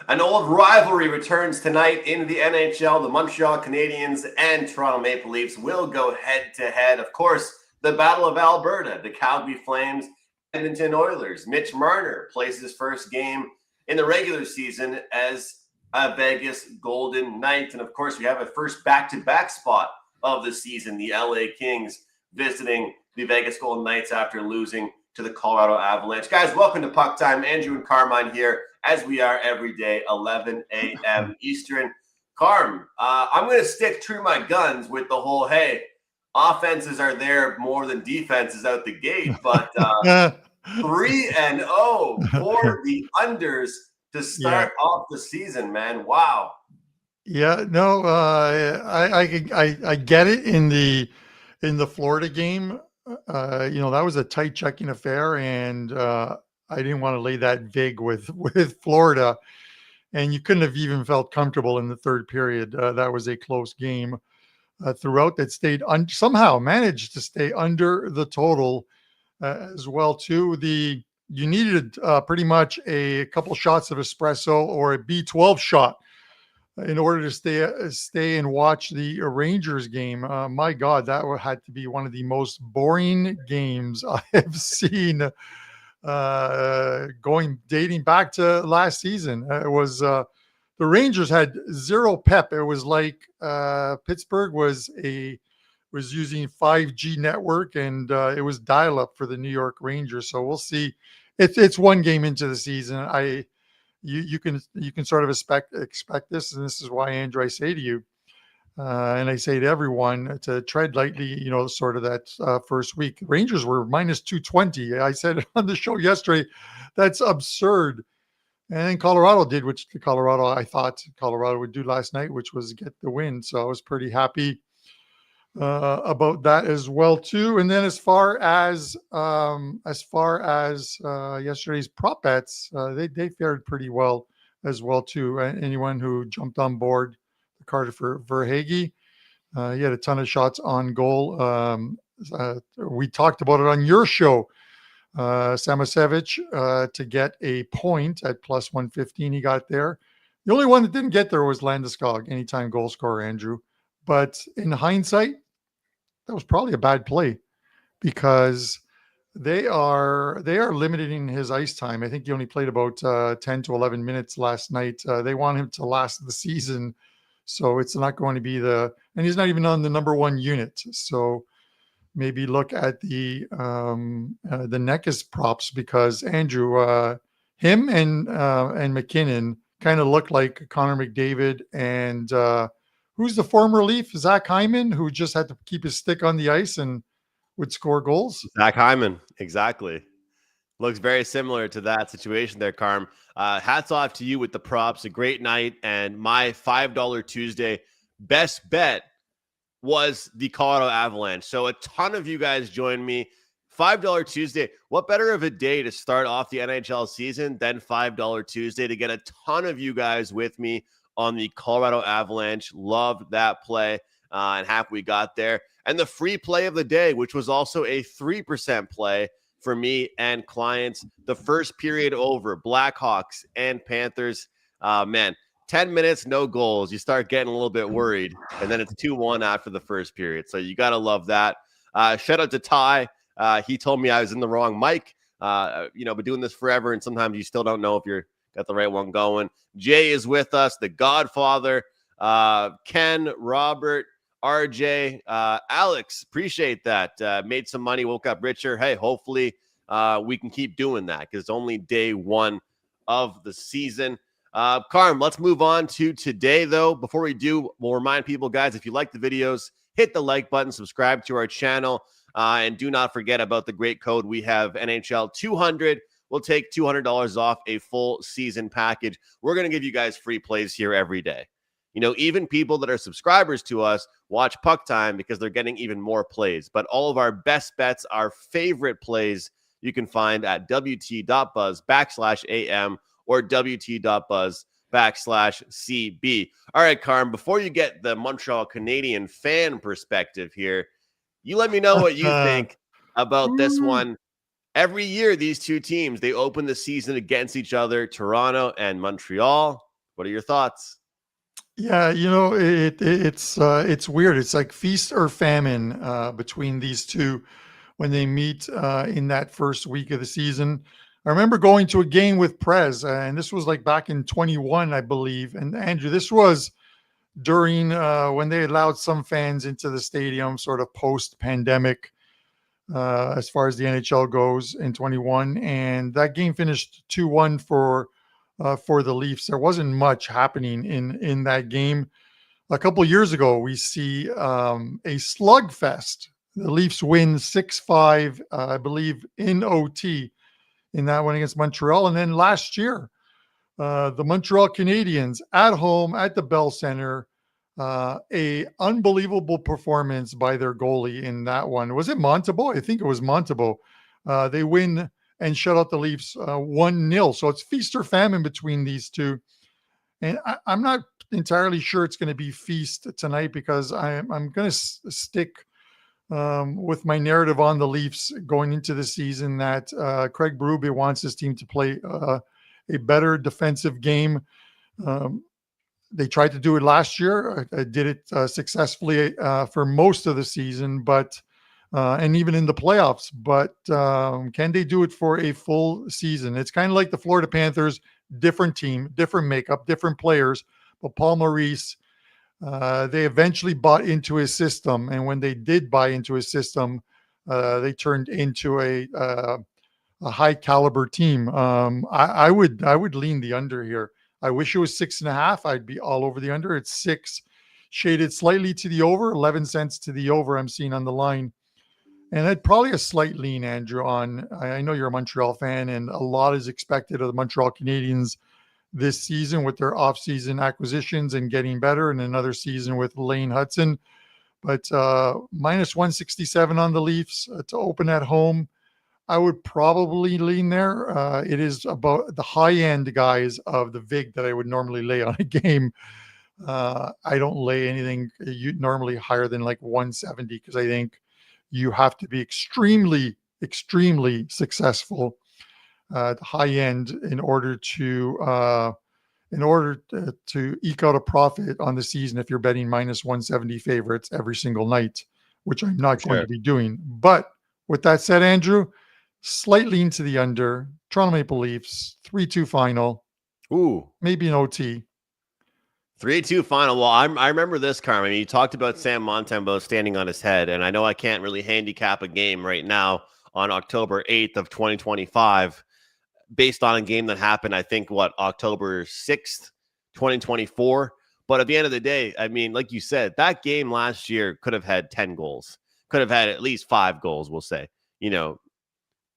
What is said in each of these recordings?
An old rivalry returns tonight in the NHL. The Montreal Canadiens and Toronto Maple Leafs will go head-to-head. Of course, the Battle of Alberta, the Calgary Flames, Edmonton Oilers. Mitch Marner plays his first game in the regular season as a Vegas Golden Knight. And of course, we have a first back-to-back spot of the season, the LA Kings visiting the Vegas Golden Knights after losing to the Colorado Avalanche. Guys, welcome to Puck Time. Andrew and Carmine here, as we are every day, 11 a.m. Eastern. Carm, I'm going to stick true to my guns with the whole, hey, offenses are there more than defenses out the gate, but 3-0 for the unders to start off the season, man. Wow. Yeah, no, I get it in the Florida game. That was a tight checking affair, and I didn't want to lay that vig with Florida, and you couldn't have even felt comfortable in the third period. That was a close game throughout. That stayed somehow managed to stay under the total as well too. You needed pretty much a couple shots of espresso or a B12 shot in order to stay and watch the Rangers game. My God, that had to be one of the most boring games I have seen dating back to last season. It was the Rangers had zero pep. It was like Pittsburgh was using 5G network, and it was dial-up for the New York Rangers. So we'll see. It's one game into the season. You can sort of expect this, and this is why, Andrew, I say to you, and I say to everyone, to tread lightly, sort of that first week. Rangers were minus 220. I said on the show yesterday, that's absurd. And then Colorado did, which I thought Colorado would do last night, which was get the win. So I was pretty happy about that as well too. And then as far as yesterday's prop bets, they fared pretty well as well too. Anyone who jumped on board the Carter for Verhaeghe, he had a ton of shots on goal. We talked about it on your show, Samasevich, to get a point at plus 115. He got there. The only one that didn't get there was Landeskog, anytime goal scorer, Andrew. But in hindsight, that was probably a bad play because they are limiting his ice time. I think he only played about 10 to 11 minutes last night. They want him to last the season, so it's not going to be and he's not even on the number one unit. So maybe look at the Neckis props, because Andrew, him and McKinnon kind of look like Connor McDavid and who's the former Leaf? Zach Hyman, who just had to keep his stick on the ice and would score goals. Zach Hyman, exactly. Looks very similar to that situation there, Carm. Hats off to you with the props. A great night. And my $5 Tuesday best bet was the Colorado Avalanche. So a ton of you guys joined me. $5 Tuesday. What better of a day to start off the NHL season than $5 Tuesday to get a ton of you guys with me on the Colorado Avalanche. Loved that play, and happy we got there. And the free play of the day, which was also a 3% play for me and clients. The first period over, Blackhawks and Panthers. Man, 10 minutes, no goals. You start getting a little bit worried, and then it's 2-1 after the first period. So you got to love that. Shout out to Ty. He told me I was in the wrong mic. Been doing this forever, and sometimes you still don't know if you're got the right one going. Jay is with us, the Godfather. Ken, Robert, RJ, Alex, appreciate that. Made some money, woke up richer. Hey, hopefully we can keep doing that because it's only day one of the season. Carm, let's move on to today, though. Before we do, we'll remind people, guys, if you like the videos, hit the like button, subscribe to our channel, and do not forget about the great code we have, NHL 200. We'll take $200 off a full season package. We're going to give you guys free plays here every day. Even people that are subscribers to us watch Puck Time because they're getting even more plays. But all of our best bets, our favorite plays, you can find at wt.buzz/AM or wt.buzz/CB. All right, Carm, before you get the Montreal Canadiens fan perspective here, you let me know what you think about this one. Every year, these two teams, they open the season against each other, Toronto and Montreal. What are your thoughts? Yeah, it's weird. It's like feast or famine between these two when they meet in that first week of the season. I remember going to a game with Prez, and this was like back in 21, I believe. And Andrew, this was during when they allowed some fans into the stadium, sort of post-pandemic, as far as the NHL goes in 21. And that game finished 2-1 for the Leafs. There wasn't much happening in that game. A couple of years ago, we see a slugfest. The Leafs win 6-5, I believe, in OT in that one against Montreal. And then last year, the Montreal Canadiens at home at the Bell Center, a unbelievable performance by their goalie in that one. Was it Montembeault? I think it was Montembeault. They win and shut out the Leafs 1-0. So it's feast or famine between these two. And I'm not entirely sure it's going to be feast tonight because I'm going to stick with my narrative on the Leafs going into the season that Craig Berube wants his team to play a better defensive game. They tried to do it last year. I did it successfully for most of the season, but and even in the playoffs. But can they do it for a full season? It's kind of like the Florida Panthers, different team, different makeup, different players. But Paul Maurice, they eventually bought into his system, and when they did buy into his system, they turned into a high caliber team. I would lean the under here. I wish it was 6.5. I'd be all over the under. It's 6, shaded slightly to the over, 11 cents to the over. I'm seeing on the line. And I'd probably a slight lean, Andrew, on. I know you're a Montreal fan, and a lot is expected of the Montreal Canadiens this season with their off-season acquisitions and getting better, and another season with Lane Hudson. But minus 167 on the Leafs to open at home. I would probably lean there. It is about the high-end guys of the VIG that I would normally lay on a game. I don't lay anything normally higher than like 170 because I think you have to be extremely, extremely successful at the high end in order to eke out a profit on the season if you're betting minus 170 favorites every single night, which I'm not going to be doing. But with that said, Andrew, slight lean to the under. Toronto Maple Leafs 3-2 final. Ooh, maybe an OT. 3-2 final. Well, I remember this, Carmine. You talked about Sam Montembeault standing on his head, and I know I can't really handicap a game right now on October 8th of 2025 based on a game that happened, I think, October 6th, 2024. But at the end of the day, I mean, like you said, that game last year could have had 10 goals, could have had at least 5 goals, we'll say. You know,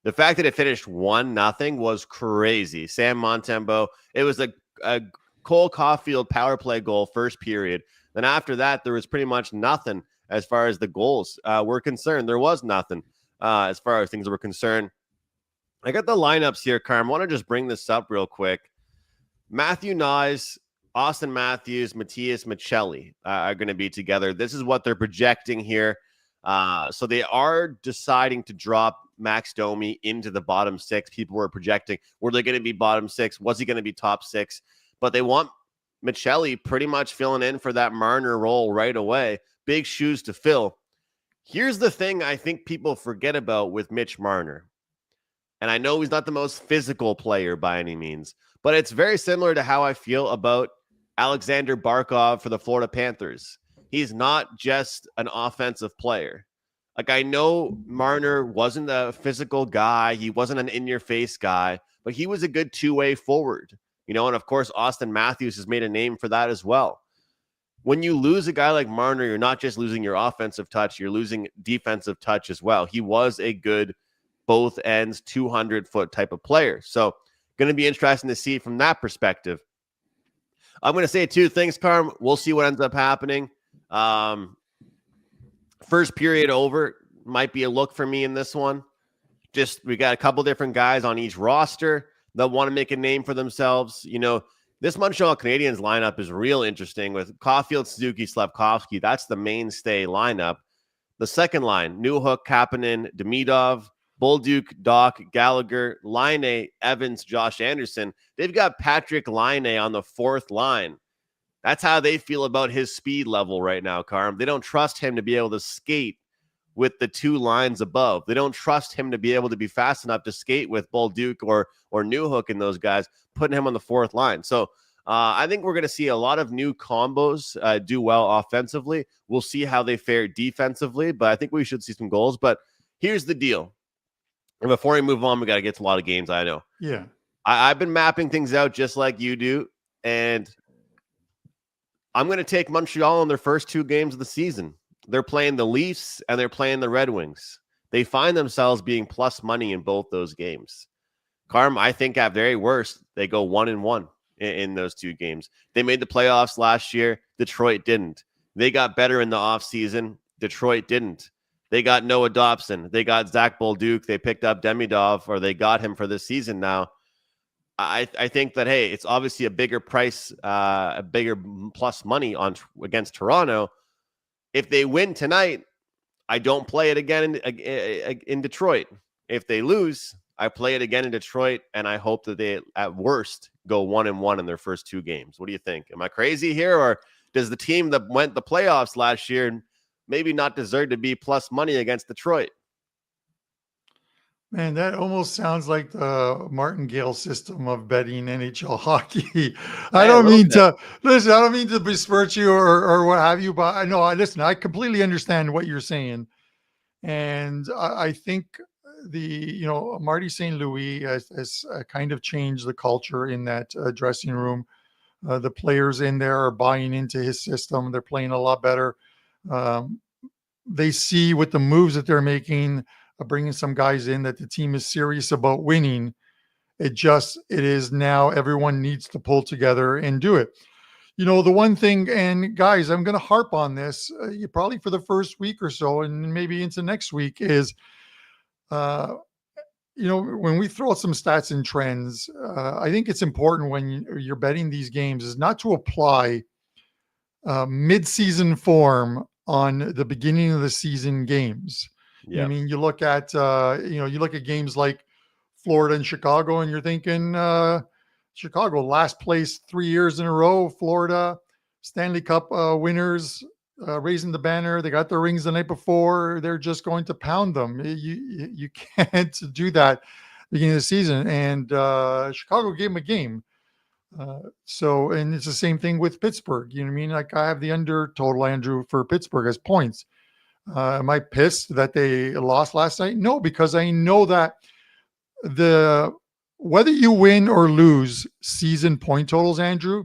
the fact that it finished 1-0 was crazy. Sam Montembeault, it was a Cole Caulfield power play goal first period. Then after that, there was pretty much nothing as far as the goals were concerned. There was nothing as far as things were concerned. I got the lineups here, Carm. I want to just bring this up real quick. Matthew Nyes, Austin Matthews, Matthias Michelli are going to be together. This is what they're projecting here. So they are deciding to drop Max Domi into the bottom 6. People were projecting, were they going to be bottom 6? Was he going to be top 6? But they want Michelli pretty much filling in for that Marner role right away. Big shoes to fill. Here's the thing I think people forget about with Mitch Marner. And I know he's not the most physical player by any means, but it's very similar to how I feel about Alexander Barkov for the Florida Panthers. He's not just an offensive player. Like, I know Marner wasn't a physical guy. He wasn't an in-your-face guy, but he was a good two-way forward. You know, and of course, Austin Matthews has made a name for that as well. When you lose a guy like Marner, you're not just losing your offensive touch, you're losing defensive touch as well. He was a good both ends, 200-foot type of player. So going to be interesting to see from that perspective. I'm going to say 2 things, Carm. We'll see what ends up happening. First period over might be a look for me in this one. Just we got a couple different guys on each roster that want to make a name for themselves. You know, this Montreal Canadiens lineup is real interesting with Caulfield, Suzuki, Slafkovsky. That's the mainstay lineup. The second line, Newhook, Kapanen, Demidov. Bolduc, Doc, Gallagher, Laine, Evans, Josh Anderson. They've got Patrick Laine on the fourth line. That's how they feel about his speed level right now, Carm. They don't trust him to be able to skate with the two lines above. They don't trust him to be able to be fast enough to skate with Bolduc or Newhook and those guys, putting him on the fourth line. So I think we're going to see a lot of new combos do well offensively. We'll see how they fare defensively, but I think we should see some goals. But here's the deal. And before we move on, we got to get to a lot of games, I know. Yeah. I've been mapping things out just like you do, and I'm going to take Montreal in their first two games of the season. They're playing the Leafs and they're playing the Red Wings. They find themselves being plus money in both those games. Carm, I think at very worst, they go 1-1 in those two games. They made the playoffs last year. Detroit didn't. They got better in the offseason. Detroit didn't. They got Noah Dobson. They got Zach Bolduc. They picked up Demidov, or they got him for this season now. I think that, hey, it's obviously a bigger price, a bigger plus money against Toronto. If they win tonight, I don't play it again in Detroit. If they lose, I play it again in Detroit, and I hope that they, at worst, go 1-1 in their first two games. What do you think? Am I crazy here, or does the team that went the playoffs last year maybe not deserve to be plus money against Detroit? Man, that almost sounds like the martingale system of betting NHL hockey. I don't mean to besmirch you or what have you, but I know, I completely understand what you're saying. And I think Marty St. Louis has kind of changed the culture in that dressing room. The players in there are buying into his system. They're playing a lot better. They see with the moves that they're making, bringing some guys in, that the team is serious about winning. It is now everyone needs to pull together and do it. The one thing, and guys, I'm going to harp on this probably for the first week or so, and maybe into next week, is, when we throw out some stats and trends, I think it's important when you're betting these games is not to apply mid-season form on the beginning of the season games. Yeah. I mean, you look at games like Florida and Chicago, and you're thinking Chicago last place 3 years in a row, Florida Stanley Cup winners, raising the banner. They got their rings the night before. They're just going to pound them. You can't do that at the beginning of the season. And Chicago gave them a game. And it's the same thing with Pittsburgh. You know what I mean? Like, I have the under total, Andrew, for Pittsburgh as points. Am I pissed that they lost last night? No, because I know that whether you win or lose season point totals, Andrew,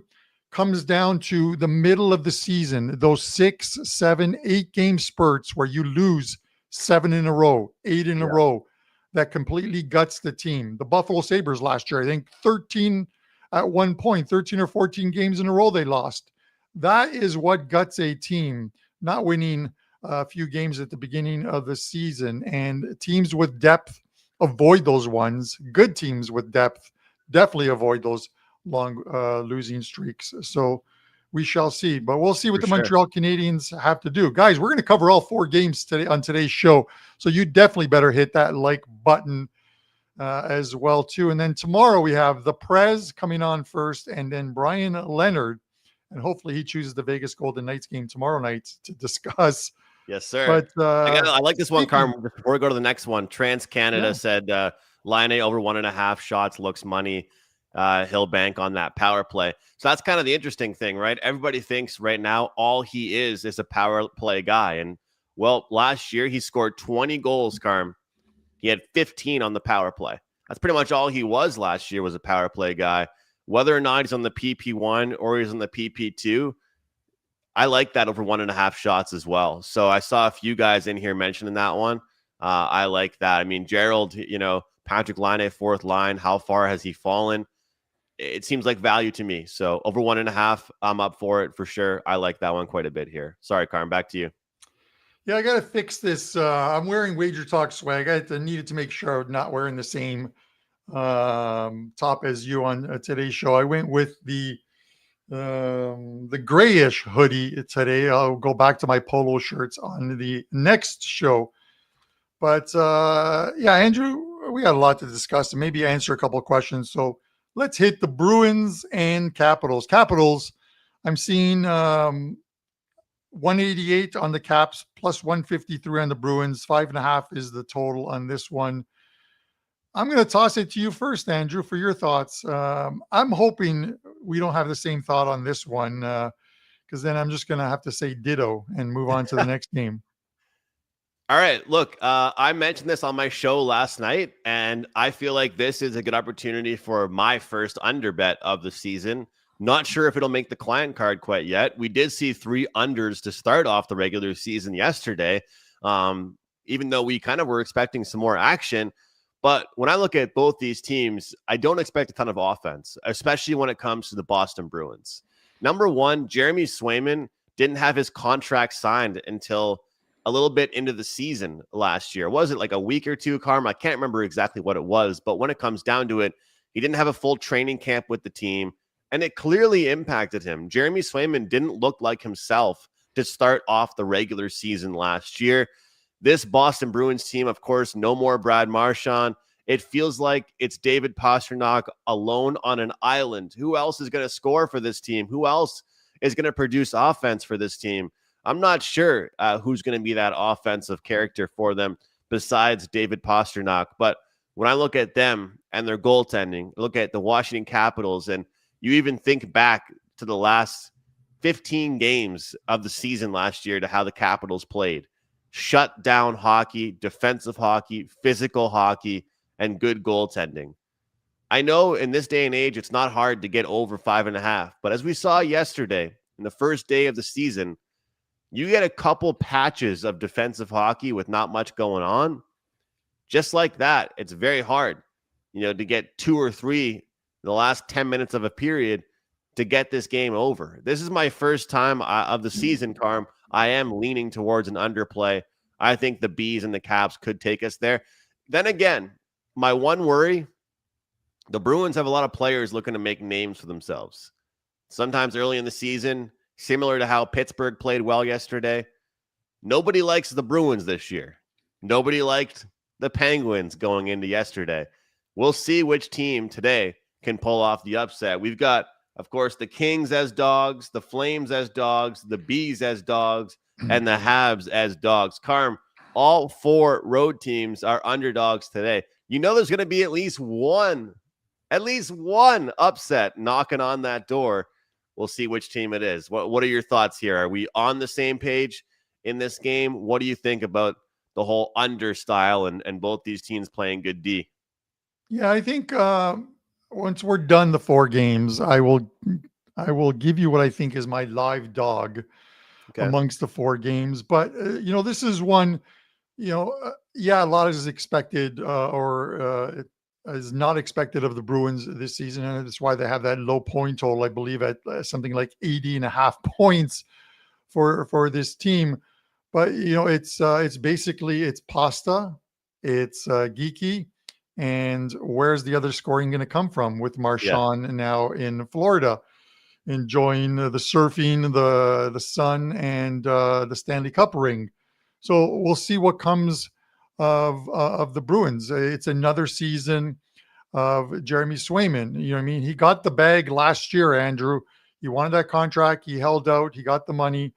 comes down to the middle of the season, those 6, 7, 8 game spurts where you lose 7 in a row, 8 in a row, that completely guts the team. The Buffalo Sabres last year, I think 13 at one point, 13 or 14 games in a row they lost. That is what guts a team, not winning a few games at the beginning of the season. And teams with depth avoid those ones. Good teams with depth definitely avoid those long losing streaks. So we shall see, but we'll see what the Montreal Canadiens have to do. Guys, we're going to cover all 4 games today on today's show. So you definitely better hit that like button as well too. And then tomorrow we have the Prez coming on first, and then Brian Leonard, and hopefully he chooses the Vegas Golden Knights game tomorrow night to discuss. Yes, sir. But I like this one, Carm. Before we go to the next one, TransCanada said Line A over 1.5 shots looks money. He'll bank on that power play. So that's kind of the interesting thing, right? Everybody thinks right now all he is a power play guy. And, well, last year he scored 20 goals, Carm. He had 15 on the power play. That's pretty much all he was last year, was a power play guy. Whether or not he's on the PP1 or he's on the PP2, I like that over 1.5 shots as well. So I saw a few guys in here mentioning that one. I like that. I mean, Gerald, Patrick Laine, fourth line, how far has he fallen? It seems like value to me. So over 1.5, I'm up for it for sure. I like that one quite a bit here. Sorry, Carm, back to you. Yeah, I got to fix this. I'm wearing WagerTalk swag. I needed to make sure I'm not wearing the same top as you on today's show. I went with the grayish hoodie today. I'll go back to my polo shirts on the next show. But yeah, Andrew, we got a lot to discuss and maybe answer a couple of questions. So let's hit the Bruins and Capitals. Capitals, I'm seeing 188 on the Caps, plus 153 on the Bruins. 5.5 is the total on this one. I'm going to toss it to you first, Andrew, for your thoughts. I'm hoping we don't have the same thought on this one, because then I'm just going to have to say ditto and move on to the next game. All right. Look, I mentioned this on my show last night, and I feel like this is a good opportunity for my first under bet of the season. Not sure if it'll make the client card quite yet. We did see 3 unders to start off the regular season yesterday, even though we kind of were expecting some more action. But when I look at both these teams, I don't expect a ton of offense, especially when it comes to the Boston Bruins. Number one, Jeremy Swayman didn't have his contract signed until a little bit into the season last year. Was it like a week or two, Carm? I can't remember exactly what it was, but when it comes down to it, he didn't have a full training camp with the team, and it clearly impacted him. Jeremy Swayman didn't look like himself to start off the regular season last year. This Boston Bruins team, of course, no more Brad Marchand. It feels like it's David Pastrnak alone on an island. Who else is going to score for this team? Who else is going to produce offense for this team? I'm not sure who's going to be that offensive character for them besides David Pastrnak. But when I look at them and their goaltending, look at the Washington Capitals, and you even think back to the last 15 games of the season last year to how the Capitals played. Shut down hockey, defensive hockey, physical hockey, and good goaltending. I know in this day and age, it's not hard to get over 5.5. But as we saw yesterday, in the first day of the season, you get a couple patches of defensive hockey with not much going on. Just like that, it's very hard, to get 2 or 3 in the last 10 minutes of a period to get this game over. This is my first time of the season, Carm. I am leaning towards an underplay. I think the Bees and the Caps could take us there. Then again, my one worry, the Bruins have a lot of players looking to make names for themselves. Sometimes early in the season, similar to how Pittsburgh played well yesterday, nobody likes the Bruins this year. Nobody liked the Penguins going into yesterday. We'll see which team today can pull off the upset. We've got, of course, the Kings as dogs, the Flames as dogs, the Bees as dogs, and the Habs as dogs. Carm, all 4 road teams are underdogs today. There's going to be at least one upset knocking on that door. We'll see which team it is. What are your thoughts here? Are we on the same page in this game? What do you think about the whole under style and both these teams playing good D? Yeah, I think once we're done the 4 games, I will give you what I think is my live dog amongst the 4 games. But this is one, yeah, a lot is expected or is not expected of the Bruins this season, and that's why they have that low point total, I believe, at something like 80.5 points for this team. But it's basically it's pasta, it's geeky. And where's the other scoring going to come from with Marchand now in Florida, enjoying the surfing, the sun, and the Stanley Cup ring? So we'll see what comes of the Bruins. It's another season of Jeremy Swayman. You know what I mean? He got the bag last year, Andrew. He wanted that contract. He held out. He got the money.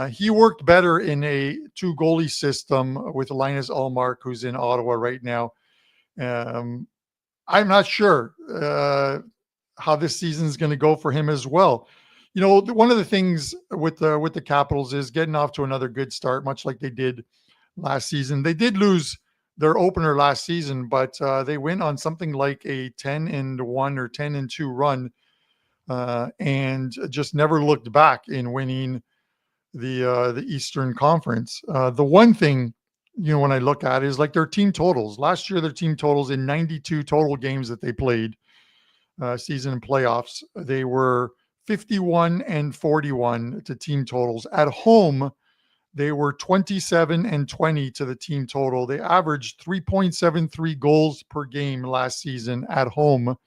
He worked better in a 2-goalie system with Linus Ullmark, who's in Ottawa right now. I'm not sure how this season is going to go for him as well. One of the things with the Capitals is getting off to another good start, much like they did last season. They did lose their opener last season, but they went on something like a 10-1 or 10-2 run, and just never looked back in winning the Eastern Conference. The one thing, when I look at it is like their team totals. Last year, their team totals in 92 total games that they played, season and playoffs, they were 51-41 to team totals. At home, they were 27-20 to the team total. They averaged 3.73 goals per game last season at home.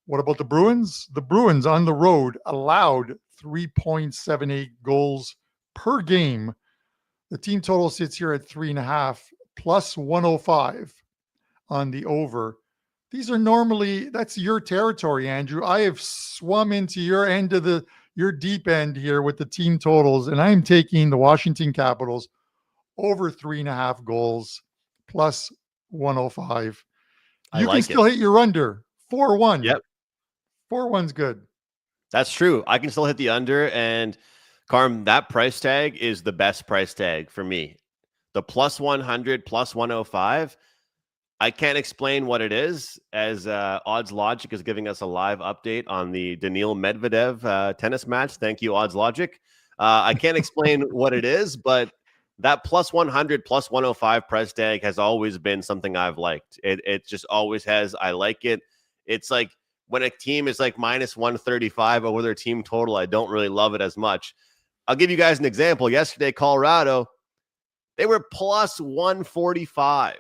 What about the Bruins? The Bruins on the road allowed 3.78 goals per game. The team total sits here at 3.5 plus 105 on the over. These are normally, that's your territory, Andrew. I have swum into your end of your deep end here with the team totals, and I'm taking the Washington Capitals over 3.5 goals plus 105. You can still hit your under 4-1. Yep. 4-1's good. That's true. I can still hit the under, and Carm, that price tag is the best price tag for me. The plus 100, plus 105. I can't explain what it is, as Odds Logic is giving us a live update on the Daniil Medvedev tennis match. Thank you, Odds Logic. I can't explain what it is, but that plus 100, plus 105 price tag has always been something I've liked. It just always has. I like it. It's like when a team is like minus 135 over their team total, I don't really love it as much. I'll give you guys an example. Yesterday, Colorado, they were plus 145,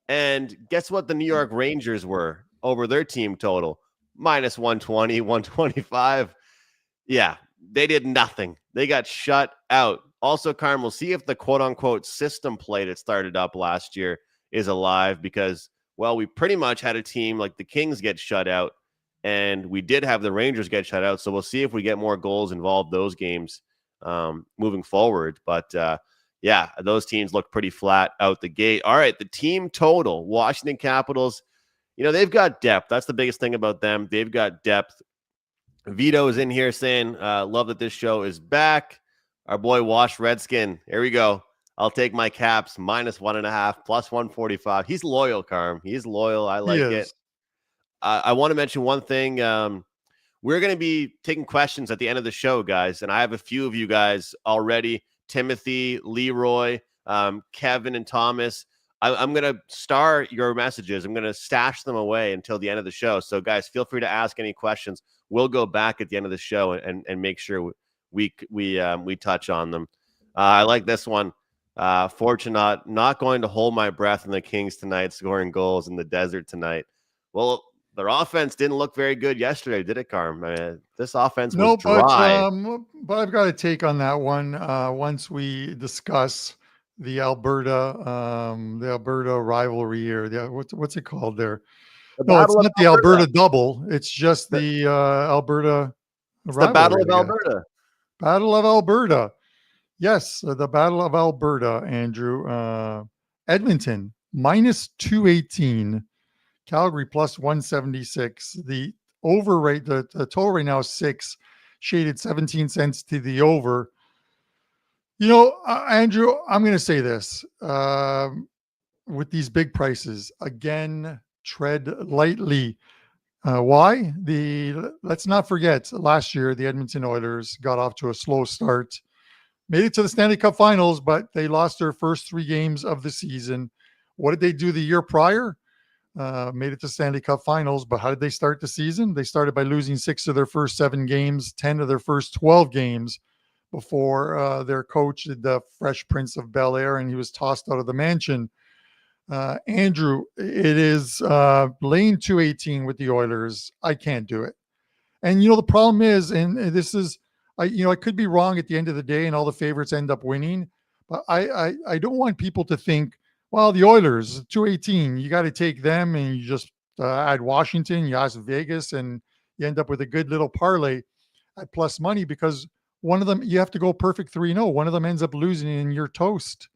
and guess what the New York Rangers were over their team total? Minus 120, 125. Yeah, they did nothing. They got shut out. Also, Carm, we'll see if the quote-unquote system play that started up last year is alive because, well, we pretty much had a team like the Kings get shut out, and we did have the Rangers get shut out. So we'll see if we get more goals involved those games moving forward. But, yeah, those teams look pretty flat out the gate. All right, the team total, Washington Capitals, they've got depth. That's the biggest thing about them. They've got depth. Vito is in here saying, love that this show is back. Our boy Wash Redskin. Here we go. I'll take my Caps minus 1.5, plus 145. He's loyal, Carm. He's loyal. I like it. I want to mention one thing. We're going to be taking questions at the end of the show, guys. And I have a few of you guys already. Timothy, Leroy, Kevin, and Thomas. I'm going to star your messages. I'm going to stash them away until the end of the show. So, guys, feel free to ask any questions. We'll go back at the end of the show and make sure we touch on them. I like this one. Fortunate, not going to hold my breath in the Kings tonight, scoring goals in the desert tonight. Well, their offense didn't look very good yesterday, did it, Carm? This offense was dry. But I've got a take on that one once we discuss the Alberta rivalry here. What's it called there? No, it's not the Alberta double. It's just the Alberta rivalry. The Battle of Alberta. Battle of Alberta. Yes, the Battle of Alberta, Andrew. Edmonton, minus 218. Calgary, plus 176. The over rate, the total right now is 6. Shaded 17 cents to the over. Andrew, I'm going to say this. With these big prices, again, tread lightly. Why? Let's not forget, last year, the Edmonton Oilers got off to a slow start. Made it to the Stanley Cup Finals, but they lost their first 3 games of the season. What did they do the year prior? Made it to Stanley Cup Finals, but how did they start the season? They started by losing 6 of their first 7 games, 10 of their first 12 games before their coach did the Fresh Prince of Bel-Air, and he was tossed out of the mansion. Andrew, it is lane 218 with the Oilers. I can't do it. And, the problem is, and this is, I could be wrong at the end of the day and all the favorites end up winning, but I don't want people to think, well, the Oilers, 218, you got to take them and you just add Washington, you ask Vegas, and you end up with a good little parlay at plus money because one of them, you have to go perfect 3-0. One of them ends up losing and you're toast.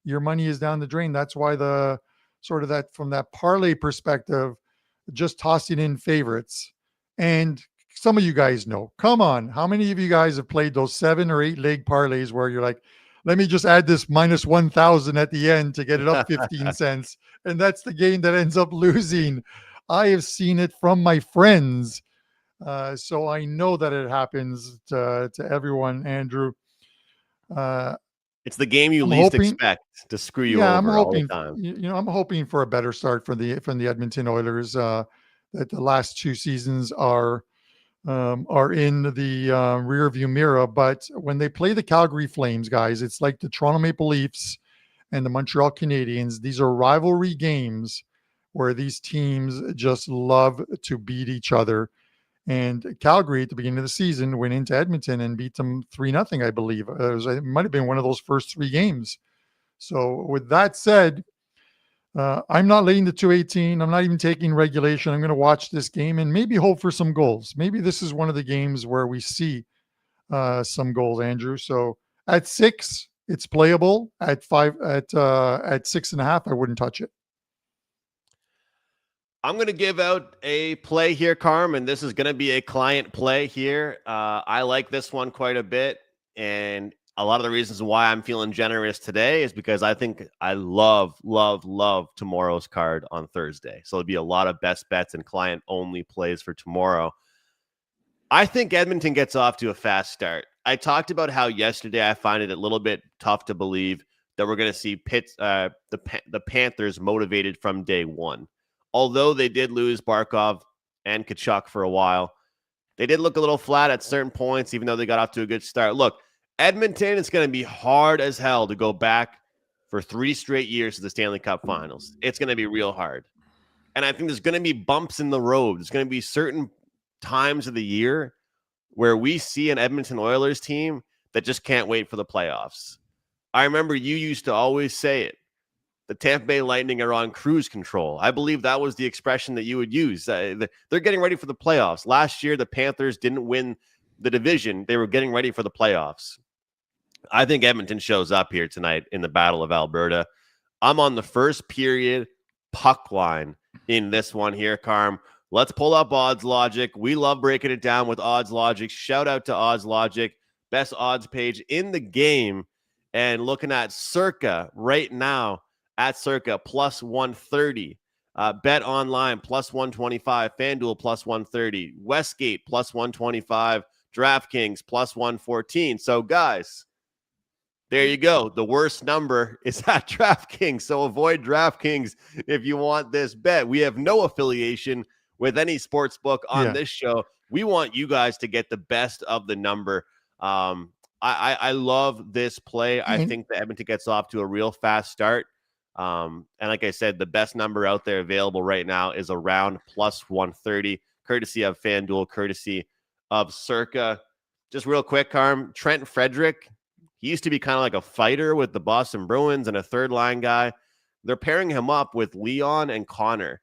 Your money is down the drain. That's why from that parlay perspective, just tossing in favorites. And some of you guys know, come on, how many of you guys have played those 7 or 8 leg parlays where you're like, let me just add this minus 1,000 at the end to get it up 15 cents. And that's the game that ends up losing. I have seen it from my friends. So I know that it happens to everyone, Andrew. It's the game you least expect to screw you over all the time. I'm hoping for a better start from the Edmonton Oilers. That the last 2 seasons are in the rear view mirror. But when they play the Calgary Flames, guys, it's like the Toronto Maple Leafs and the Montreal Canadiens. These are rivalry games where these teams just love to beat each other. And Calgary at the beginning of the season went into Edmonton and beat them 3-0, I believe. It might have been one of those first 3 games. So with that said, I'm not laying the 218. I'm not even taking regulation. I'm going to watch this game and maybe hope for some goals. Maybe this is one of the games where we see some goals, Andrew. So at 6, it's playable. At 5, at 6.5, I wouldn't touch it. I'm going to give out a play here, Carm, and this is going to be a client play here. I like this one quite a bit, and a lot of the reasons why I'm feeling generous today is because I think I love tomorrow's card on Thursday. So there'll be a lot of best bets and client-only plays for tomorrow. I think Edmonton gets off to a fast start. I talked about how yesterday I find it a little bit tough to believe that we're going to see the Panthers motivated from day one. Although they did lose Barkov and Tkachuk for a while, they did look a little flat at certain points, even though they got off to a good start. Look, Edmonton, it's going to be hard as hell to go back for 3 straight years to the Stanley Cup Finals. It's going to be real hard. And I think there's going to be bumps in the road. There's going to be certain times of the year where we see an Edmonton Oilers team that just can't wait for the playoffs. I remember you used to always say it. The Tampa Bay Lightning are on cruise control. I believe that was the expression that you would use. They're getting ready for the playoffs. Last year, the Panthers didn't win the division. They were getting ready for the playoffs. I think Edmonton shows up here tonight in the Battle of Alberta. I'm on the first period puck line in this one here, Carm. Let's pull up Odds Logic. We love breaking it down with Odds Logic. Shout out to Odds Logic, best odds page in the game. And looking at Circa right now, at Circa plus 130, Bet Online plus 125, FanDuel plus 130, Westgate plus 125, DraftKings plus 114. So guys, there you go. The worst number is at DraftKings. So avoid DraftKings if you want this bet. We have no affiliation with any sports book on this show. We want you guys to get the best of the number. I love this play. I think that Edmonton gets off to a real fast start. And like I said, the best number out there available right now is around plus 130, courtesy of FanDuel, courtesy of Circa. Just real quick, Carm, Trent Frederick, he used to be kind of like a fighter with the Boston Bruins and a third line guy. They're pairing him up with Leon and Connor.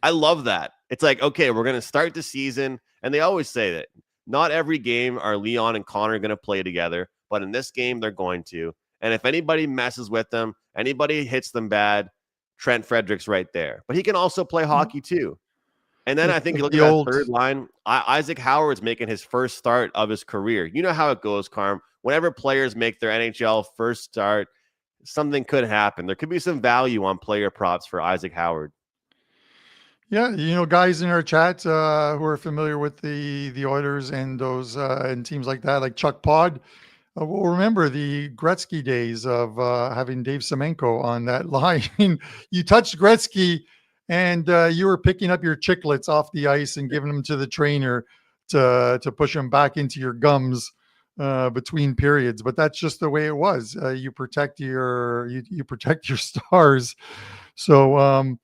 I love that. It's like, okay, we're going to start the season. And they always say that not every game are Leon and Connor going to play together, but in this game, they're going to. And if anybody messes with them, anybody hits them bad, Trent Frederick's right there. But he can also play hockey too. And then I think you look at that third line, Isaac Howard's making his first start of his career. You know how it goes, Carm. Whenever players make their NHL first start, something could happen. There could be some value on player props for Isaac Howard. Yeah, guys in our chat who are familiar with the Oilers and those and teams like that, like Chuck Pod, will remember the Gretzky days of having Dave Semenko on that line. You touched Gretzky, and you were picking up your chiclets off the ice and giving them to the trainer to push them back into your gums between periods. But that's just the way it was. You protect your stars. So.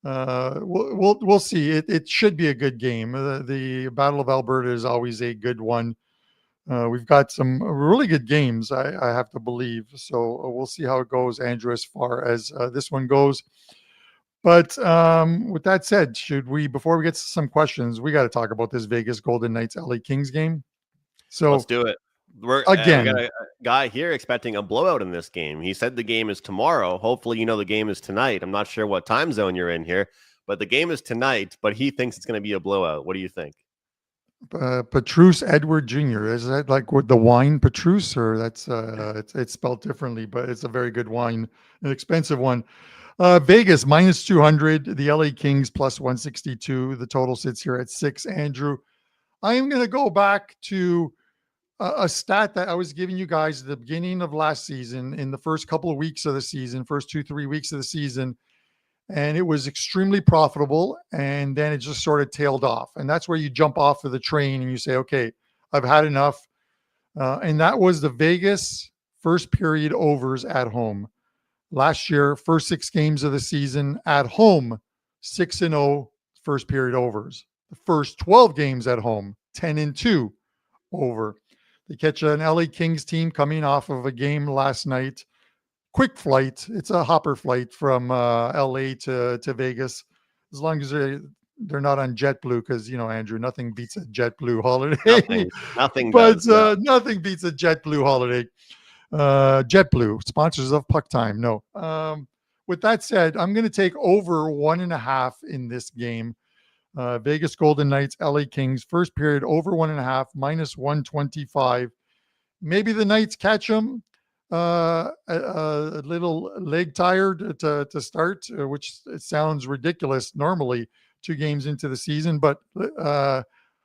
We'll see. It should be a good game. The Battle of Alberta is always a good one. We've got some really good games, I have to believe. So we'll see how it goes, Andrew, as far as this one goes. But with that said, before we get to some questions, we got to talk about this Vegas Golden Knights LA Kings game. So let's do it. We got a guy here expecting a blowout in this game. He said the game is tomorrow. Hopefully, the game is tonight. I'm not sure what time zone you're in here, but the game is tonight, but he thinks it's going to be a blowout. What do you think? Petrus Edward Jr. Is that like the wine Petrus, or that's it's spelled differently, but it's a very good wine, an expensive one. Vegas minus 200, the LA Kings plus 162. The total sits here at 6. Andrew, I am going to go back to a stat that I was giving you guys at the beginning of last season, in the first couple of weeks of the season, first 2-3 weeks of the season. And it was extremely profitable. And then it just sort of tailed off. And that's where you jump off of the train and you say, okay, I've had enough. And that was the Vegas first period overs at home. Last year, first 6 games of the season at home, 6-0 first period overs. The first 12 games at home, 10-2 over. They catch an LA Kings team coming off of a game last night, quick flight. It's a hopper flight from LA to Vegas, as long as they're not on JetBlue, because Andrew, nothing beats a JetBlue holiday. Nothing But does. No. nothing beats a JetBlue holiday. JetBlue, sponsors of PuckTime. No. With that said, I'm going to take over 1.5 in this game. Vegas Golden Knights, LA Kings, first period over 1.5, minus 125. Maybe the Knights catch them a little leg tired to start, which it sounds ridiculous normally 2 games into the season. But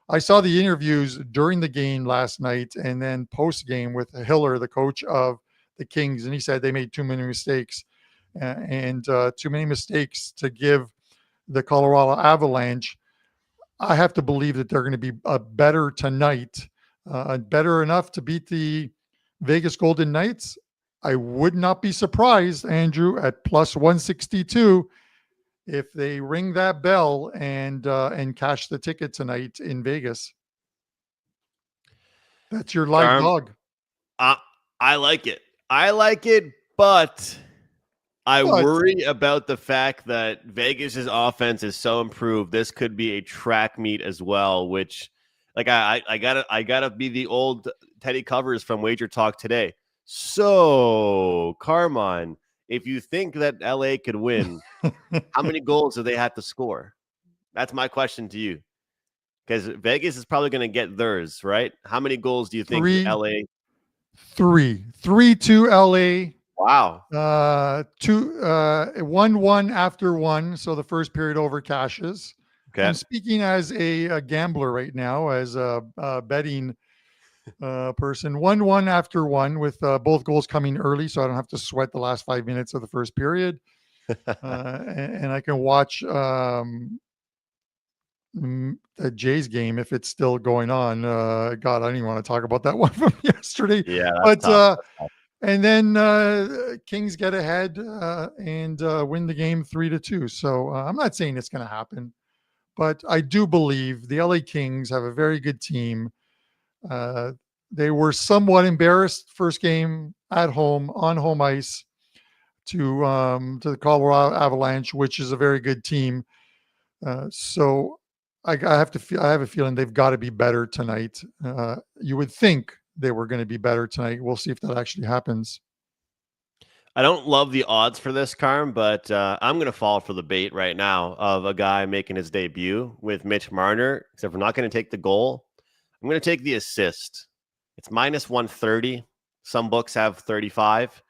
I saw the interviews during the game last night and then post game with Hiller, the coach of the Kings, and he said they made too many mistakes and too many mistakes to give the Colorado Avalanche. I have to believe that they're going to be better tonight, better enough to beat the Vegas Golden Knights. I would not be surprised, Andrew, at plus 162 if they ring that bell and cash the ticket tonight in Vegas. That's your live dog. I like it. But I worry about the fact that Vegas's offense is so improved. This could be a track meet as well, which like I gotta be the old Teddy Covers from WagerTalk today. So, Carmine, if you think that LA could win, how many goals do they have to score? That's my question to you. Because Vegas is probably going to get theirs, right? How many goals do you think LA? 3 to LA. Wow. 1-1 after 1. So the first period over cashes. Okay. I'm speaking as a gambler right now, as a betting person. 1-1 after 1 with both goals coming early, so I don't have to sweat the last 5 minutes of the first period. And I can watch the Jays game if it's still going on. God, I don't even want to talk about that one from yesterday. Yeah, that's tough. And then Kings get ahead and win the game 3-2. So I'm not saying it's going to happen, but I do believe the LA Kings have a very good team. They were somewhat embarrassed first game at home on home ice to the Colorado Avalanche, which is a very good team. So I have a feeling they've got to be better tonight. You would think they were going to be better tonight. We'll see if that actually happens. I don't love the odds for this, Carm, but I'm going to fall for the bait right now of a guy making his debut with Mitch Marner. Except we're not going to take the goal. I'm going to take the assist. It's minus 130. Some books have 35.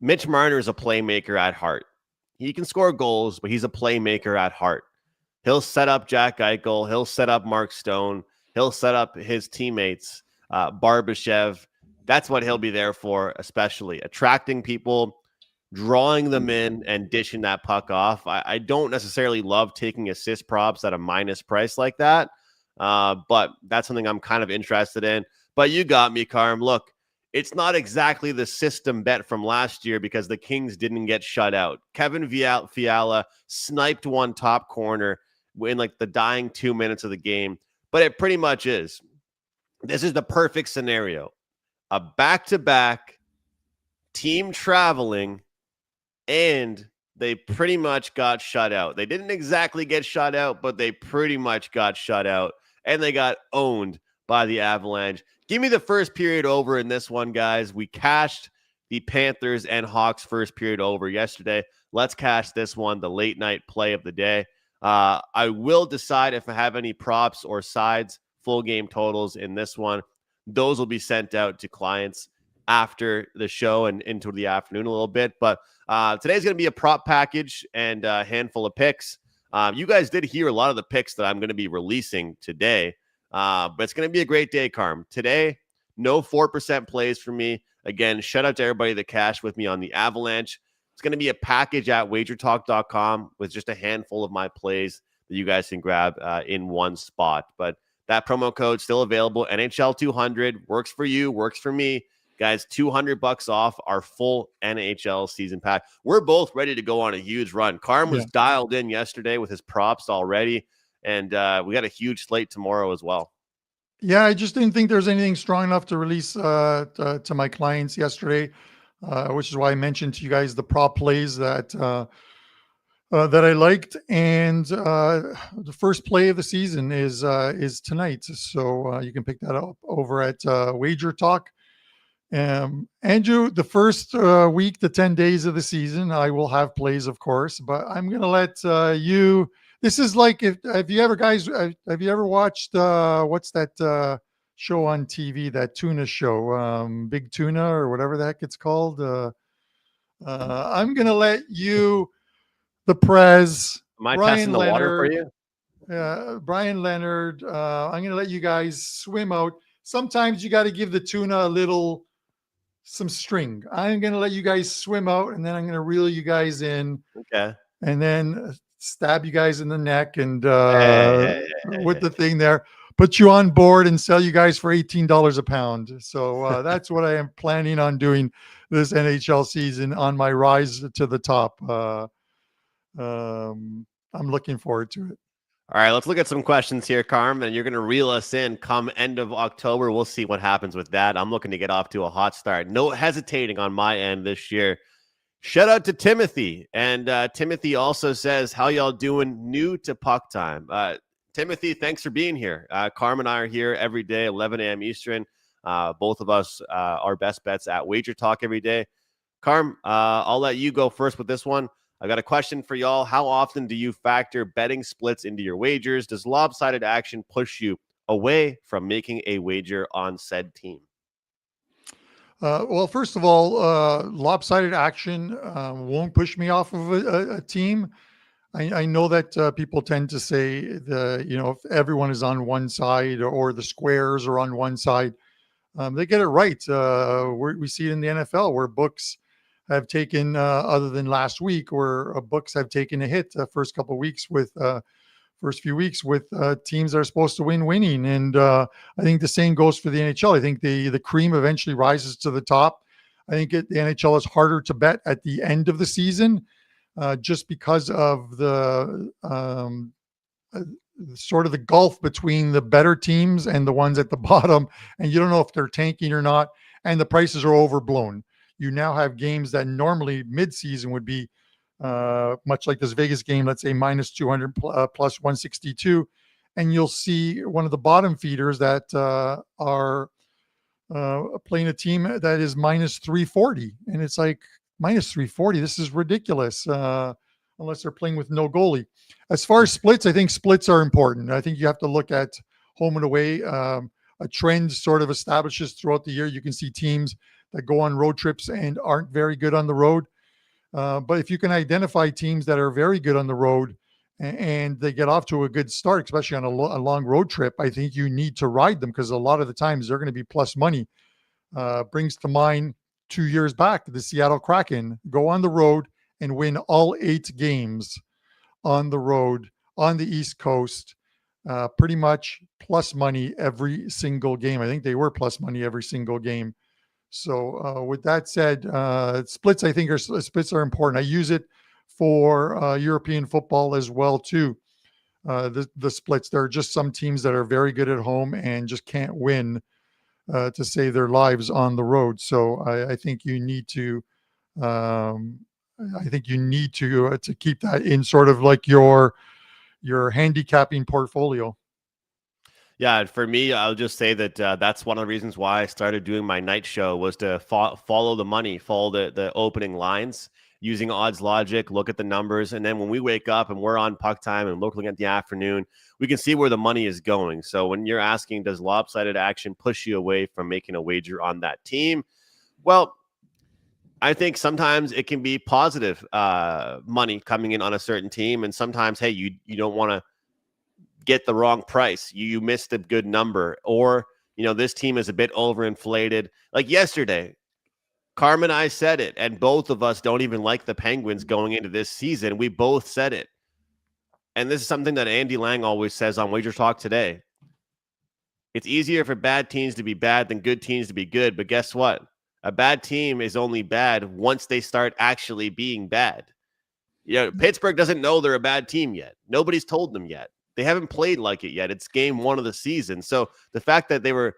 Mitch Marner is a playmaker at heart. He can score goals, but he's a playmaker at heart. He'll set up Jack Eichel. He'll set up Mark Stone. He'll set up his teammates, Barbashev. That's what he'll be there for, especially attracting people, drawing them in, and dishing that puck off. I don't necessarily love taking assist props at a minus price like that, but that's something I'm kind of interested in. But you got me, Carm. Look, it's not exactly the system bet from last year because the Kings didn't get shut out. Kevin Fiala sniped one top corner in like the dying 2 minutes of the game, but it pretty much is. This is the perfect scenario. A back-to-back team traveling, and they pretty much got shut out. They didn't exactly get shut out, but they pretty much got shut out, and they got owned by the Avalanche. Give me the first period over in this one, guys. We cashed the Panthers and Hawks first period over yesterday. Let's cash this one, the late night play of the day. I will decide if I have any props or sides, full game totals in this one. Those will be sent out to clients after the show and into the afternoon a little bit. But today's going to be a prop package and a handful of picks. You guys did hear a lot of the picks that I'm going to be releasing today. But it's going to be a great day, Carm. Today, no 4% plays for me. Again, shout out to everybody that cashed with me on the Avalanche. It's going to be a package at WagerTalk.com with just a handful of my plays that you guys can grab in one spot. But that promo code still available. NHL 200 works for you, works for me. Guys, $200 off our full NHL season pack. We're both ready to go on a huge run. Carm was dialed in yesterday with his props already. And we got a huge slate tomorrow as well. Yeah, I just didn't think there's anything strong enough to release to my clients yesterday. which is why I mentioned to you guys the prop plays that I liked. And the first play of the season is tonight, so you can pick that up over at WagerTalk. Andrew, the first week, the 10 days of the season, I will have plays, of course, but I'm going to let you. This is like, have you ever watched, what's that show on TV, that tuna show, Big Tuna or whatever the heck it's called? I'm going to let you, the Prez, Am I testing Brian the water for Leonard, you? Brian Leonard, I'm going to let you guys swim out. Sometimes you got to give the tuna some string. I'm going to let you guys swim out, and then I'm going to reel you guys in, Okay. and then stab you guys in the neck and with the thing there, put you on board and sell you guys for $18 a pound. So that's what I am planning on doing this NHL season on my rise to the top. I'm looking forward to it. All right, let's look at some questions here, Carm, and you're going to reel us in come end of October. We'll see what happens with that. I'm looking to get off to a hot start. No hesitating on my end this year. Shout out to Timothy. And Timothy also says, how y'all doing new to PuckTime? Timothy, thanks for being here. Carm and I are here every day, 11 a.m. Eastern. Both of us are best bets at WagerTalk every day. Carm, I'll let you go first with this one. I got a question for y'all. How often do you factor betting splits into your wagers? Does lopsided action push you away from making a wager on said team? Well, first of all, lopsided action won't push me off of a team. I know that people tend to say if everyone is on one side or the squares are on one side, they get it right. We see it in the NFL where books have taken, other than last week, where books have taken a hit first few weeks with teams that are supposed to winning. And I think the same goes for the NHL. I think the cream eventually rises to the top. I think the NHL is harder to bet at the end of the season just because of the sort of the gulf between the better teams and the ones at the bottom. And you don't know if they're tanking or not. And the prices are overblown. You now have games that normally mid-season would be much like this Vegas game, let's say minus 200 plus 162. And you'll see one of the bottom feeders that are playing a team that is minus 340. And it's like, minus 340, this is ridiculous, unless they're playing with no goalie. As far as splits, I think splits are important. I think you have to look at home and away. A trend sort of establishes throughout the year. You can see teams that go on road trips and aren't very good on the road. But if you can identify teams that are very good on the road and they get off to a good start, especially on a long road trip, I think you need to ride them because a lot of the times they're going to be plus money. Brings to mind 2 years back, the Seattle Kraken go on the road and win all 8 games on the road on the East Coast, pretty much plus money every single game. I think they were plus money every single game. So with that said, splits, I think splits are important. I use it for European football as well too. The splits, there are just some teams that are very good at home and just can't win to save their lives on the road. So I think you need to, to keep that in sort of like your handicapping portfolio. Yeah, for me, I'll just say that that's one of the reasons why I started doing my night show was to follow the money, follow the opening lines, using odds logic, look at the numbers. And then when we wake up and we're on PuckTime and looking at the afternoon, we can see where the money is going. So when you're asking, does lopsided action push you away from making a wager on that team? Well, I think sometimes it can be positive money coming in on a certain team. And sometimes, hey, you don't want to get the wrong price. You missed a good number, or, this team is a bit overinflated. Like yesterday, Carm and I said it, and both of us don't even like the Penguins going into this season. We both said it. And this is something that Andy Lang always says on WagerTalk today. It's easier for bad teams to be bad than good teams to be good. But guess what? A bad team is only bad once they start actually being bad. Pittsburgh doesn't know they're a bad team yet. Nobody's told them yet. They haven't played like it yet. It's game 1 of the season. So the fact that they were,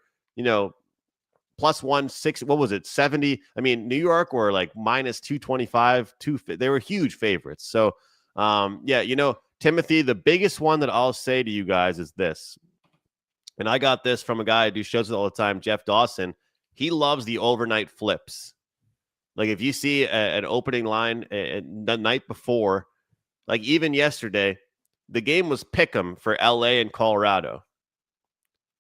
plus 160. What was it? 70. I mean, New York were like minus 225. They were huge favorites. So, Timothy, the biggest one that I'll say to you guys is this. And I got this from a guy I do shows with all the time, Jeff Dawson. He loves the overnight flips. Like if you see an opening line the night before, like even yesterday, the game was pick'em for LA and Colorado.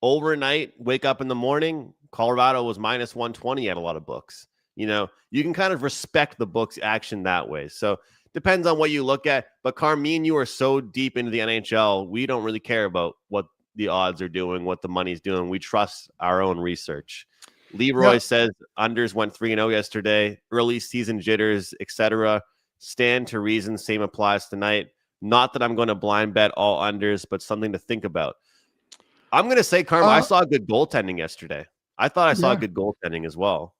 Overnight, wake up in the morning, Colorado was minus 120 at a lot of books. You can kind of respect the book's action that way. So depends on what you look at. But Carmine, you are so deep into the NHL, we don't really care about what the odds are doing, what the money's doing. We trust our own research. Leroy says unders went 3-0 yesterday. Early season jitters, etc. Stand to reason. Same applies tonight. Not that I'm going to blind bet all unders, but something to think about. I'm going to say, Carm, I saw good goaltending yesterday. I thought I saw good goaltending as well.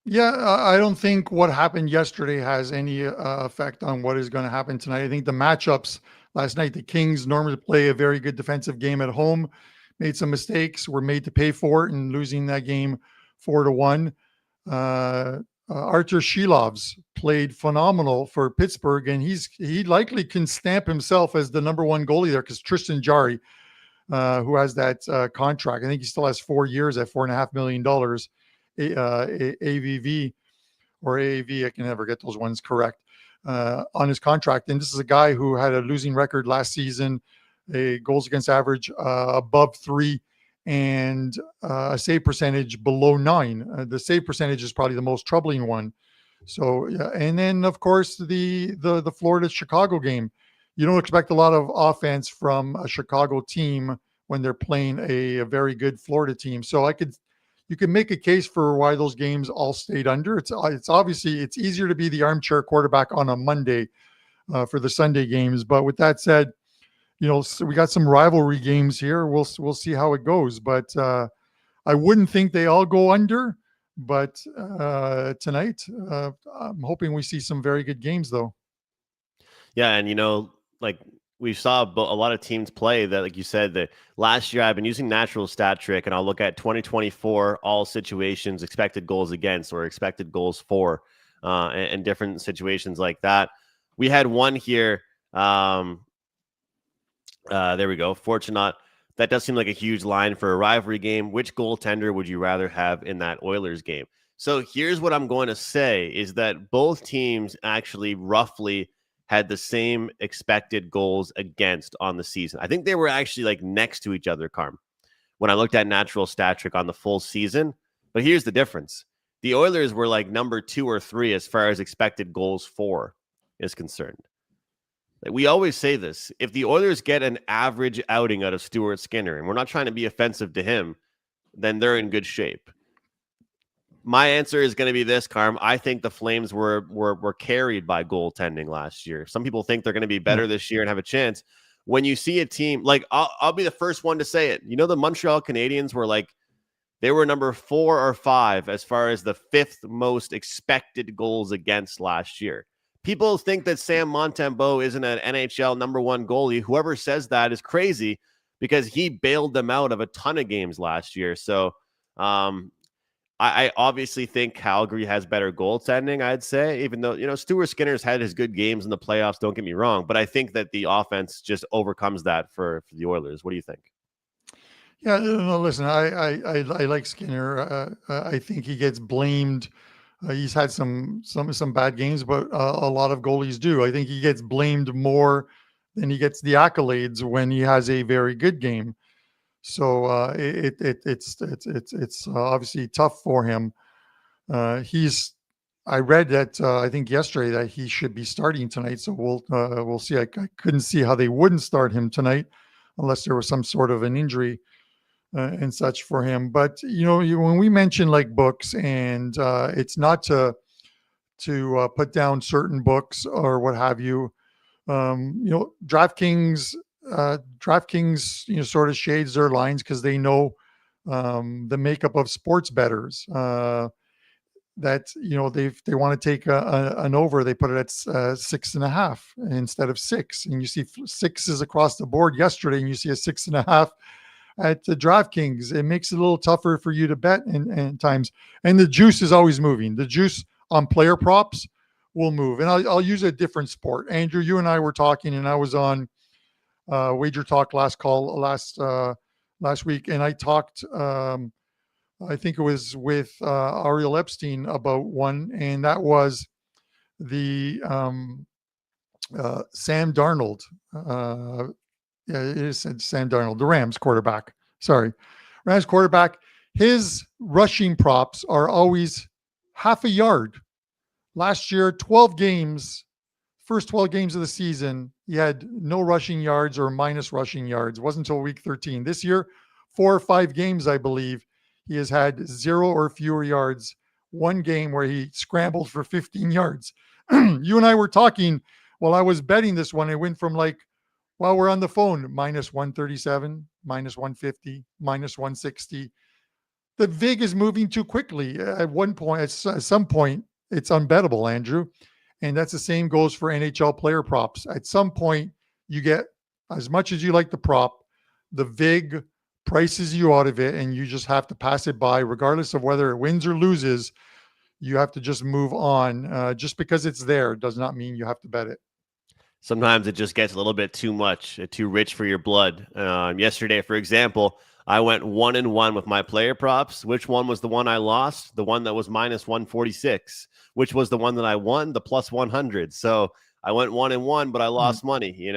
Yeah, I don't think what happened yesterday has any effect on what is going to happen tonight. I think the matchups last night, the Kings normally play a very good defensive game at home, made some mistakes, were made to pay for it, and losing that game 4-1. Artur Shilov's played phenomenal for Pittsburgh, and he likely can stamp himself as the number one goalie there because Tristan Jarry, who has that contract, I think he still has 4 years at $4.5 million AVV or AAV. I can never get those ones correct on his contract. And this is a guy who had a losing record last season, a goals against average above 3, and a save percentage below 9. The save percentage is probably the most troubling one. So, and then of course the Florida-Chicago game. You don't expect a lot of offense from a Chicago team when they're playing a very good Florida team. So you can make a case for why those games all stayed under. It's obviously it's easier to be the armchair quarterback on a Monday for the Sunday games. But with that said, so we got some rivalry games here. We'll see how it goes. But I wouldn't think they all go under. But tonight, I'm hoping we see some very good games, though. Yeah, and like we saw a lot of teams play that, like you said, that last year I've been using natural stat trick, and I'll look at 2024 all situations, expected goals against or expected goals for, and different situations like that. We had one here. There we go. Fortunate. That does seem like a huge line for a rivalry game. Which goaltender would you rather have in that Oilers game? So here's what I'm going to say is that both teams actually roughly had the same expected goals against on the season. I think they were actually like next to each other, Carm, when I looked at natural stat trick on the full season. But here's the difference. The Oilers were like number 2 or 3 as far as expected goals for is concerned. We always say this. If the Oilers get an average outing out of Stuart Skinner, and we're not trying to be offensive to him, then they're in good shape. My answer is going to be this, Carm. I think the Flames were carried by goaltending last year. Some people think they're going to be better this year and have a chance. When you see a team, like I'll be the first one to say it. The Montreal Canadiens were like, they were number 4 or 5 as far as the 5th most expected goals against last year. People think that Sam Montembeault isn't an NHL number 1 goalie. Whoever says that is crazy because he bailed them out of a ton of games last year. So, I obviously think Calgary has better goaltending, I'd say, even though, Stuart Skinner's had his good games in the playoffs, don't get me wrong, but I think that the offense just overcomes that for the Oilers. What do you think? Yeah, no, listen, I like Skinner. I think he gets blamed. He's had some bad games, but a lot of goalies do. I think he gets blamed more than he gets the accolades when he has a very good game. So it's obviously tough for him. I read that I think yesterday that he should be starting tonight. So we'll see. I couldn't see how they wouldn't start him tonight unless there was some sort of an injury and such for him. But when we mention like books, and it's not to put down certain books or what have you. DraftKings sort of shades their lines because they know the makeup of sports bettors that they want to take an over. They put it at 6.5 instead of 6, and you see 6s across the board yesterday, and you see a 6.5 at DraftKings. It makes it a little tougher for you to bet in times. And the juice is always moving. The juice on player props will move. And I'll use a different sport. Andrew, you and I were talking, and I was on WagerTalk last week, and I talked. I think it was with Ariel Epstein about one, and that was the Sam Darnold. Yeah, it is Sam Darnold, the Rams quarterback. Sorry, Rams quarterback. His rushing props are always half a yard. Last year, 12 games, first 12 games of the season, he had no rushing yards or minus rushing yards. It wasn't until week 13. This year, 4 or 5 games, I believe, he has had 0 or fewer yards. One game where he scrambled for 15 yards. You and I were talking while I was betting this one. It went from while we're on the phone, minus 137, minus 150, minus 160. The VIG is moving too quickly. At some point, it's unbettable, Andrew. And that's the same goes for NHL player props. At some point, you get, as much as you like the prop, the VIG prices you out of it, and you just have to pass it by, regardless of whether it wins or loses. You have to just move on. Just because it's there does not mean you have to bet it. Sometimes it just gets a little bit too much, too rich for your blood. Yesterday, for example, I went 1-1 with my player props. Which one was the one I lost? The one that was minus 146. Which was the one that I won? The plus 100. So I went 1-1, but I lost money,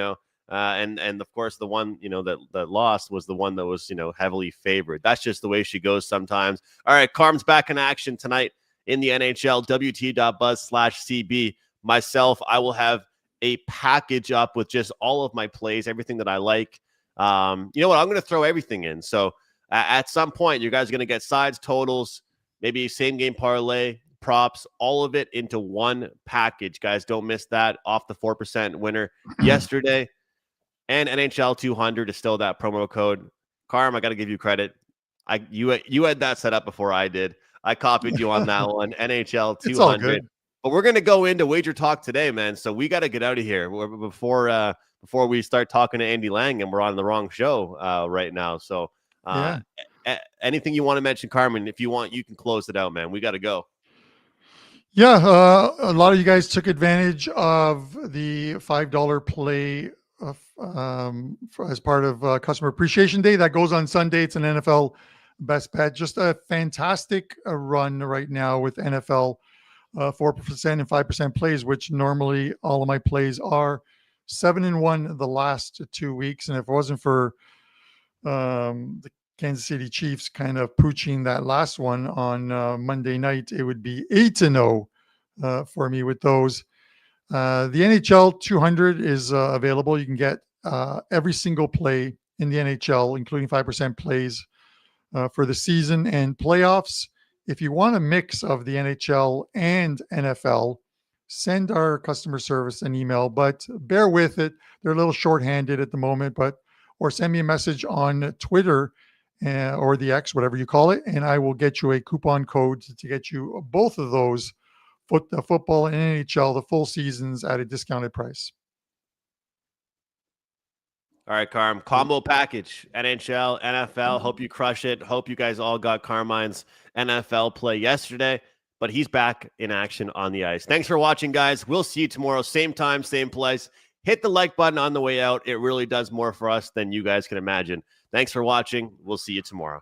and of course the one, that lost was the one that was, heavily favored. That's just the way she goes sometimes. All right, Carm's back in action tonight in the NHL, WT.buzz/CB. Myself, I will have a package up with just all of my plays, everything that I like. You know what? I'm going to throw everything in. So at some point, you guys are going to get sides, totals, maybe same game parlay, props, all of it into one package. Guys, don't miss that. Off the 4% winner yesterday. And NHL 200 is still that promo code. Carm, I got to give you credit. You had that set up before I did. I copied you on that one. NHL 200. It's all good. But we're going to go into Wager Talk today, man. So we got to get out of here before we start talking to Andy Lang, and we're on the wrong show right now. So anything you want to mention, Carmen? If you want, you can close it out, man. We got to go. Yeah, a lot of you guys took advantage of the $5 play as part of Customer Appreciation Day. That goes on Sunday. It's an NFL best bet. Just a fantastic run right now with NFL 4% and 5% plays, which normally all of my plays are. 7-1 the last 2 weeks. And if it wasn't for the Kansas City Chiefs kind of pooching that last one on Monday night, it would be 8-0 for me with those. The NHL 200 is available. You can get every single play in the NHL, including 5% plays for the season and playoffs. If you want a mix of the NHL and NFL, send our customer service an email, but bear with it. They're a little shorthanded at the moment, or send me a message on Twitter or the X, whatever you call it, and I will get you a coupon code to get you both of those, football and NHL, the full seasons at a discounted price. All right, Carm, combo package, NHL, NFL. Hope you crush it. Hope you guys all got Carmine's NFL play yesterday, but he's back in action on the ice. Thanks for watching, guys. We'll see you tomorrow. Same time, same place. Hit the like button on the way out. It really does more for us than you guys can imagine. Thanks for watching. We'll see you tomorrow.